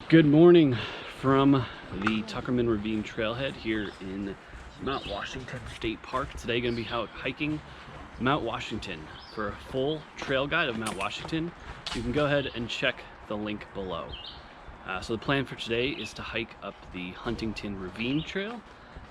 Good morning from the Huntington Ravine trailhead here in Mount Washington State Park. Today going to be out hiking Mount Washington. For a full trail guide of Mount Washington, you can go ahead and check the link below. So the plan for today is to hike up the Huntington Ravine trail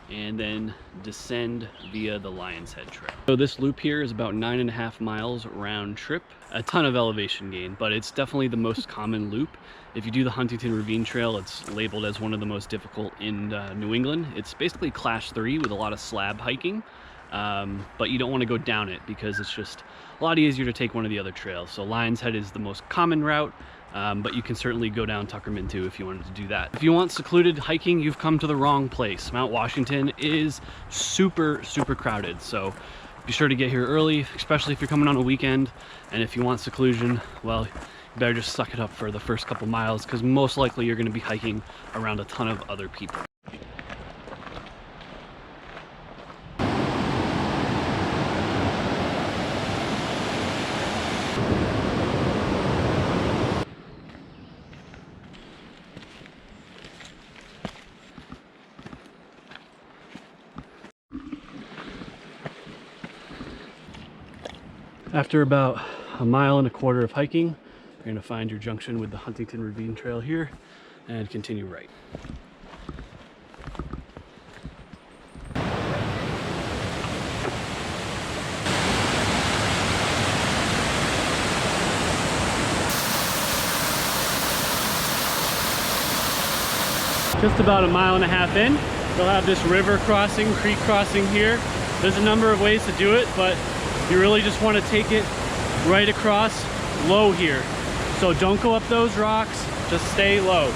and then descend via the Lion's Head trail. So this loop here is about 9.5 miles round trip. A ton of elevation gain, but it's definitely the most common loop. If you do the Huntington Ravine trail, it's labeled as one of the most difficult in New England. It's basically class 3 with a lot of slab hiking, but you don't want to go down it because it's just a lot easier to take one of the other trails. So Lion's Head is the most common route, but you can certainly go down Tuckerman too if you wanted to do that. If you want secluded hiking, you've come to the wrong place. Mount Washington is super crowded, so be sure to get here early, especially if you're coming on a weekend. And if you want seclusion, well, you better just suck it up for the first couple miles, because most likely you're going to be hiking around a ton of other people. After about 1.25 miles of hiking, you're going to find your junction with the Huntington Ravine Trail here and continue right. Just about 1.5 miles in, you'll have this river crossing, creek crossing here. There's a number of ways to do it, but you really just want to take it right across low here. So don't go up those rocks, just stay low.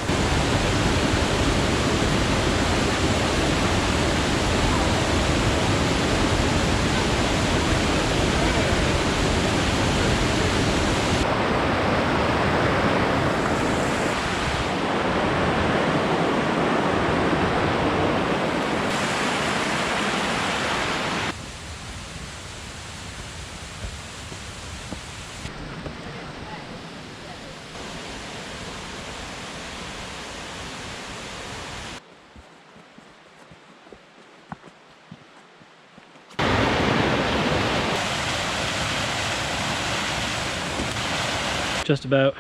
Just about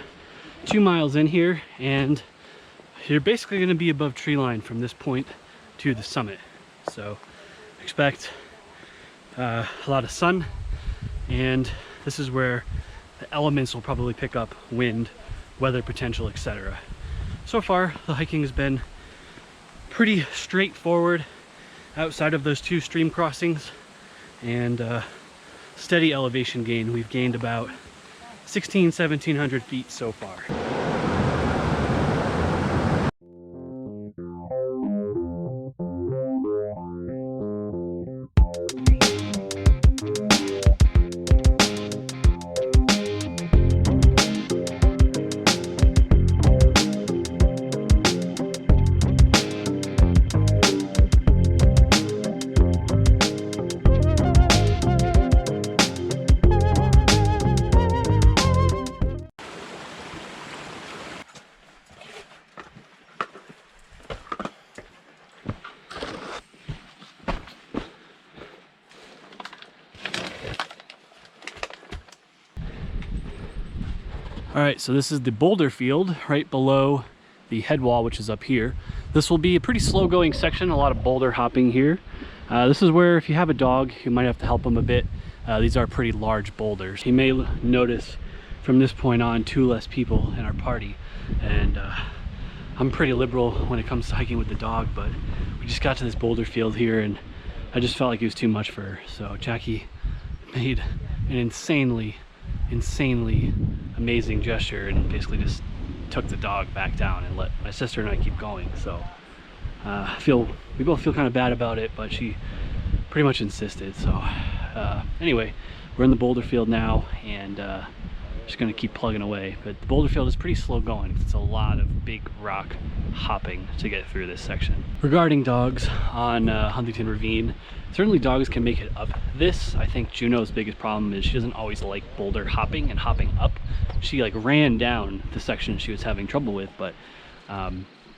2 miles in here, and you're basically going to be above tree line from this point to the summit. So expect a lot of sun, and this is where the elements will probably pick up: wind, weather potential, etc. So far the hiking has been pretty straightforward outside of those 2 stream crossings, and steady elevation gain. We've gained about 1,700 feet so far. All right, so this is the Boulder Field right below the Headwall, which is up here. This will be a pretty slow going section, a lot of boulder hopping here. This is where if you have a dog, you might have to help them a bit. These are pretty large boulders. You may notice from this point on 2 less people in our party, and I'm pretty liberal when it comes to hiking with the dog, but we just got to this boulder field here and I just felt like it was too much for her. So Jackie made an insanely amazing gesture and basically just took the dog back down and let my sister and I keep going. So we both feel kind of bad about it, but she pretty much insisted. So anyway, we're in the Boulder Field now, and just gonna keep plugging away. But the Boulder Field is pretty slow going. It's a lot of big rock hopping to get through this section. Regarding dogs on Huntington Ravine, certainly dogs can make it up this. I think Juno's biggest problem is she doesn't always like boulder hopping and hopping up. She like ran down the section she was having trouble with, but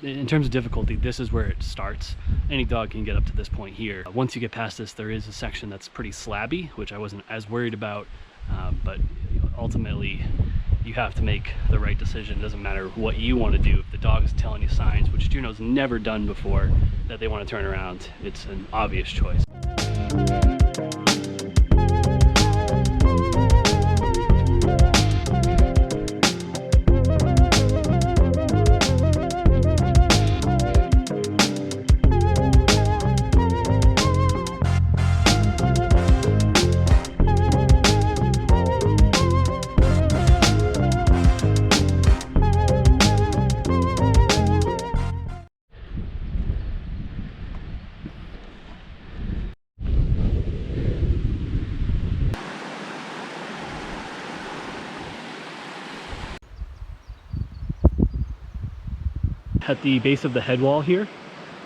In terms of difficulty, this is where it starts. Any dog can get up to this point here. Once you get past this, there is a section that's pretty slabby, which I wasn't as worried about, but ultimately you have to make the right decision. It doesn't matter what you want to do. If the dog is telling you signs, which Juno's never done before, that they want to turn around, it's an obvious choice. At the base of the head wall here,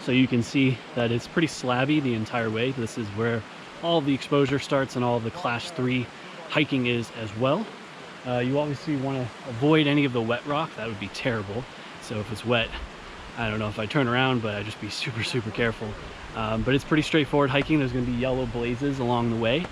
so you can see that it's pretty slabby the entire way. This is where all of the exposure starts and all of the class 3 hiking is as well. You obviously want to avoid any of the wet rock. That would be terrible. So if it's wet, I don't know if I turn around, but I'd just be super careful. But it's pretty straightforward hiking. There's going to be yellow blazes along the way.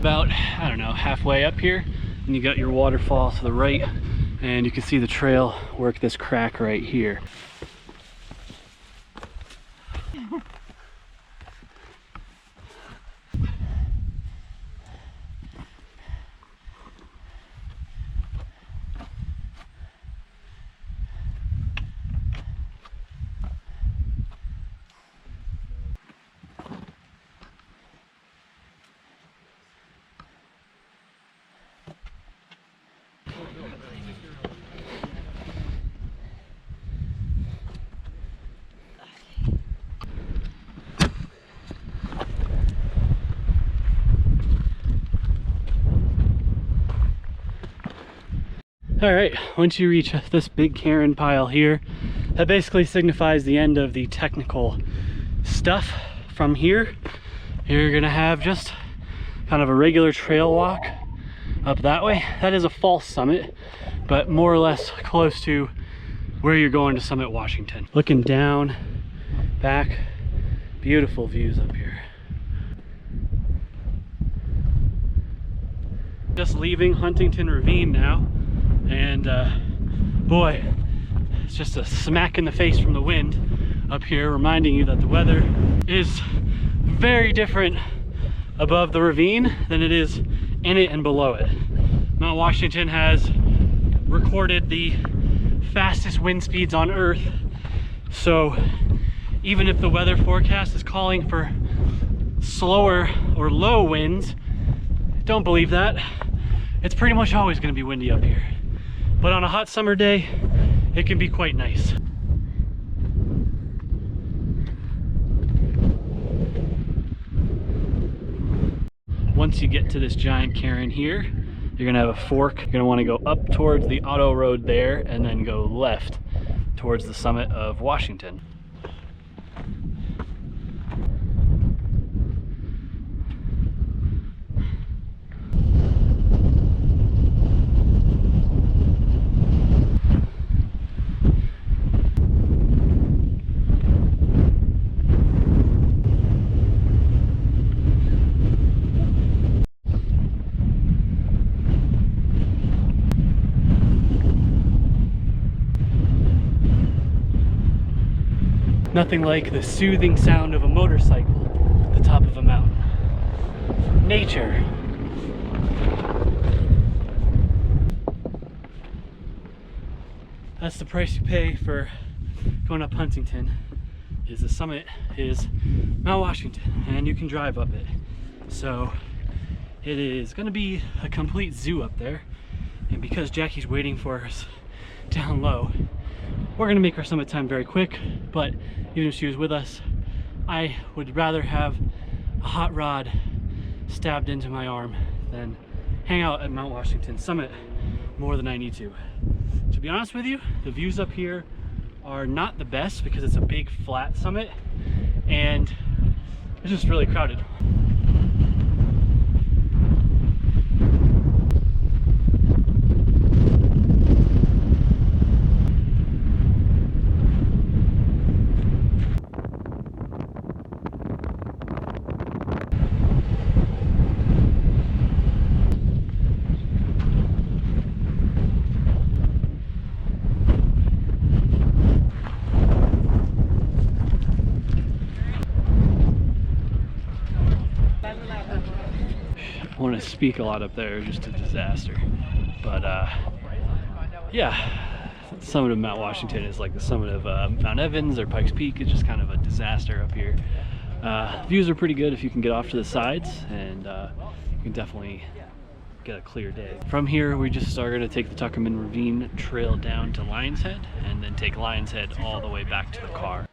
About, I don't know, halfway up here, and you got your waterfall to the right, and you can see the trail work this crack right here. All right, once you reach this big cairn pile here, that basically signifies the end of the technical stuff. From here, you're gonna have just kind of a regular trail walk up that way. That is a false summit, but more or less close to where you're going to summit Washington. Looking down, back, beautiful views up here. Just leaving Huntington Ravine now, and boy, it's just a smack in the face from the wind up here, reminding you that the weather is very different above the ravine than it is in it and below it. Mount Washington has recorded the fastest wind speeds on Earth, so even if the weather forecast is calling for slower or low winds, don't believe that. It's pretty much always going to be windy up here. But on a hot summer day, it can be quite nice. Once you get to this giant cairn here, you're going to have a fork. You're going to want to go up towards the auto road there and then go left towards the summit of Washington. Nothing like the soothing sound of a motorcycle at the top of a mountain. Nature. That's the price you pay for going up Huntington. Is the summit is Mount Washington, and you can drive up it. So it is going to be a complete zoo up there, and because Jackie's waiting for us down low, we're going to make our summit time very quick. But even if she was with us, I would rather have a hot rod stabbed into my arm than hang out at Mount Washington summit more than I need to. To be honest with you, the views up here are not the best because it's a big flat summit and it's just really crowded. I want to speak a lot up there, just a disaster. But yeah, the summit of Mount Washington is like the summit of Mount Evans or Pikes Peak. It's just kind of a disaster up here. Views are pretty good if you can get off to the sides, and you can definitely get a clear day. From here, we just are going to take the Tuckerman Ravine trail down to Lion's Head, and then take Lion's Head all the way back to the car.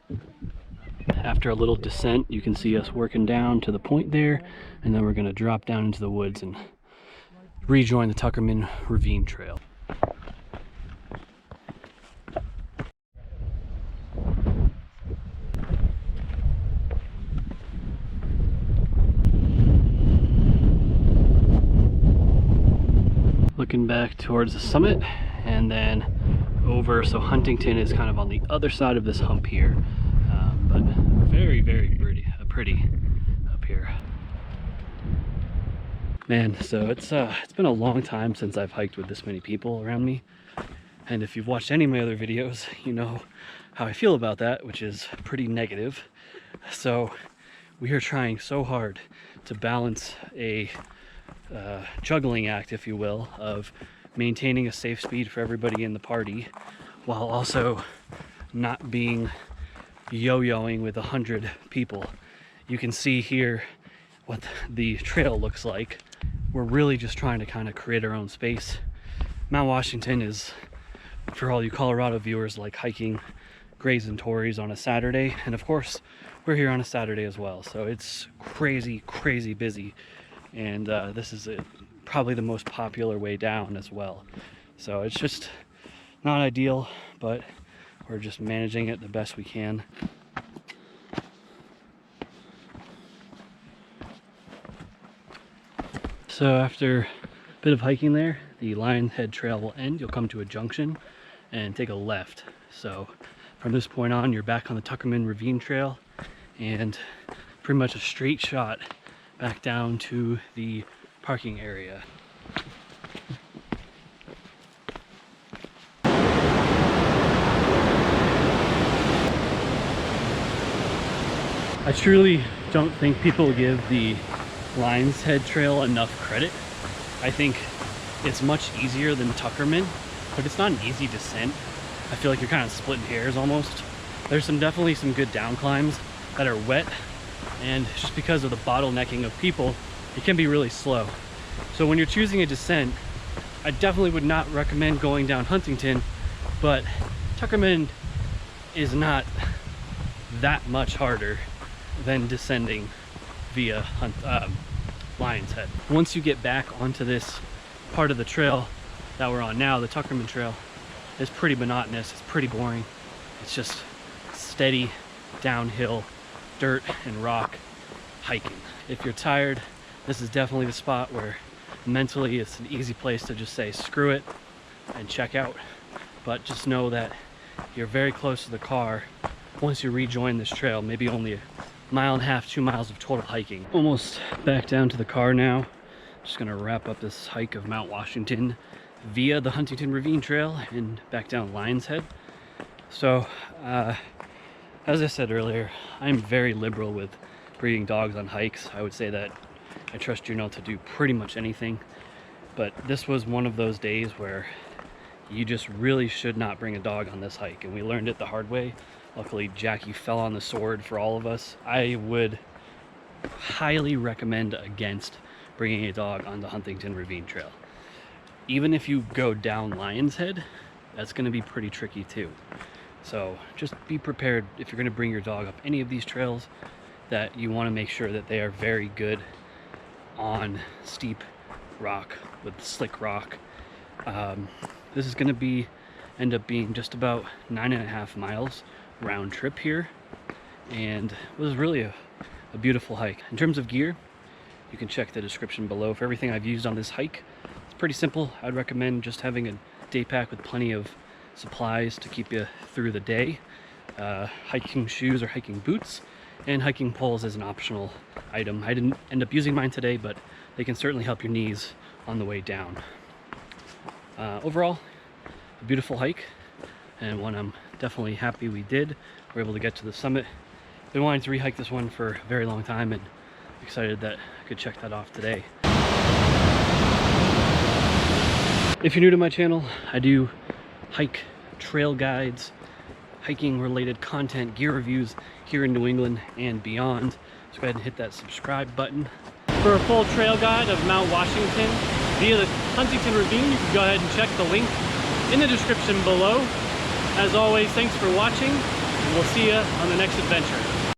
After a little descent, you can see us working down to the point there, and then we're going to drop down into the woods and rejoin the Tuckerman Ravine trail. Looking back towards the summit, and then over, so Huntington is kind of on the other side of this hump here. But very, very pretty up here. Man, so it's been a long time since I've hiked with this many people around me. And if you've watched any of my other videos, you know how I feel about that, which is pretty negative. So we are trying so hard to balance a juggling act, if you will, of maintaining a safe speed for everybody in the party, while also not being yo-yoing with 100 people. You can see here what the trail looks like. We're really just trying to kind of create our own space. Mount Washington is, for all you Colorado viewers, like hiking Grays and Torreys on a Saturday, and of course we're here on a Saturday as well, so it's crazy busy, and this is probably the most popular way down as well. So it's just not ideal, but we're just managing it the best we can. So after a bit of hiking there, the Lion's Head trail will end. You'll come to a junction and take a left. So from this point on, you're back on the Tuckerman Ravine trail, and pretty much a straight shot back down to the parking area. I truly don't think people give the Lion's Head trail enough credit. I think it's much easier than Tuckerman, but it's not an easy descent. I feel like you're kind of splitting hairs almost. There's definitely some good down climbs that are wet, and just because of the bottlenecking of people, it can be really slow. So when you're choosing a descent, I definitely would not recommend going down Huntington, but Tuckerman is not that much harder than descending via Lion's Head. Once you get back onto this part of the trail that we're on now, the Tuckerman trail, it's pretty monotonous, it's pretty boring. It's just steady downhill dirt and rock hiking. If you're tired, this is definitely the spot where mentally it's an easy place to just say screw it and check out. But just know that you're very close to the car once you rejoin this trail, maybe only 1.5 miles, 2 miles of total hiking. Almost back down to the car now. Just gonna wrap up this hike of Mount Washington via the Huntington Ravine trail and back down Lion's Head. So As I said earlier, I'm very liberal with bringing dogs on hikes. I would say that I trust Juno to do pretty much anything, but this was one of those days where you just really should not bring a dog on this hike, and we learned it the hard way. Luckily, Jackie fell on the sword for all of us. I would highly recommend against bringing a dog on the Huntington Ravine Trail. Even if you go down Lion's Head, that's going to be pretty tricky too. So just be prepared if you're going to bring your dog up any of these trails, that you want to make sure that they are very good on steep rock with slick rock. This is going to end up being just about 9.5 miles round trip here, and it was really a beautiful hike. In terms of gear, you can check the description below for everything I've used on this hike. It's pretty simple. I'd recommend just having a day pack with plenty of supplies to keep you through the day. Hiking shoes or hiking boots, and hiking poles as an optional item. I didn't end up using mine today, but they can certainly help your knees on the way down. Overall, a beautiful hike, and one I'm definitely happy we did. We're able to get to the summit. Been wanting to rehike this one for a very long time, and excited that I could check that off today. If you're new to my channel, I do hike trail guides, hiking related content, gear reviews here in New England and beyond. So go ahead and hit that subscribe button. For a full trail guide of Mount Washington via the Huntington Ravine, you can go ahead and check the link in the description below. As always, thanks for watching, and we'll see you on the next adventure.